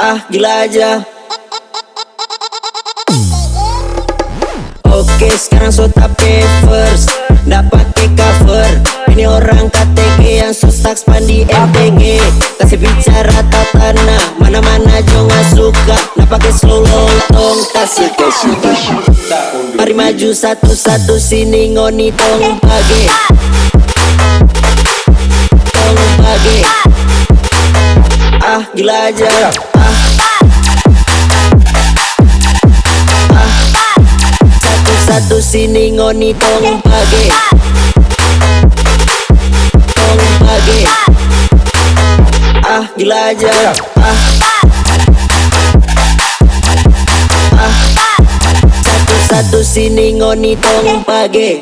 Gila aja. Oke, sekarang so tape first, nggak pakai cover. Ini orang KTG yang susah spandi MTG. Kasih bicara tatana, mana-mana jo nggak suka. Nggak pakai slow lontong, kasih. Mari maju satu-satu, sini ngoni tong pagi. Tong pagi. Gila aja. Satu-satu, sini ngoni tong pagi. Tong pagi. Gila aja. Satu-satu, sini ngoni tong pagi.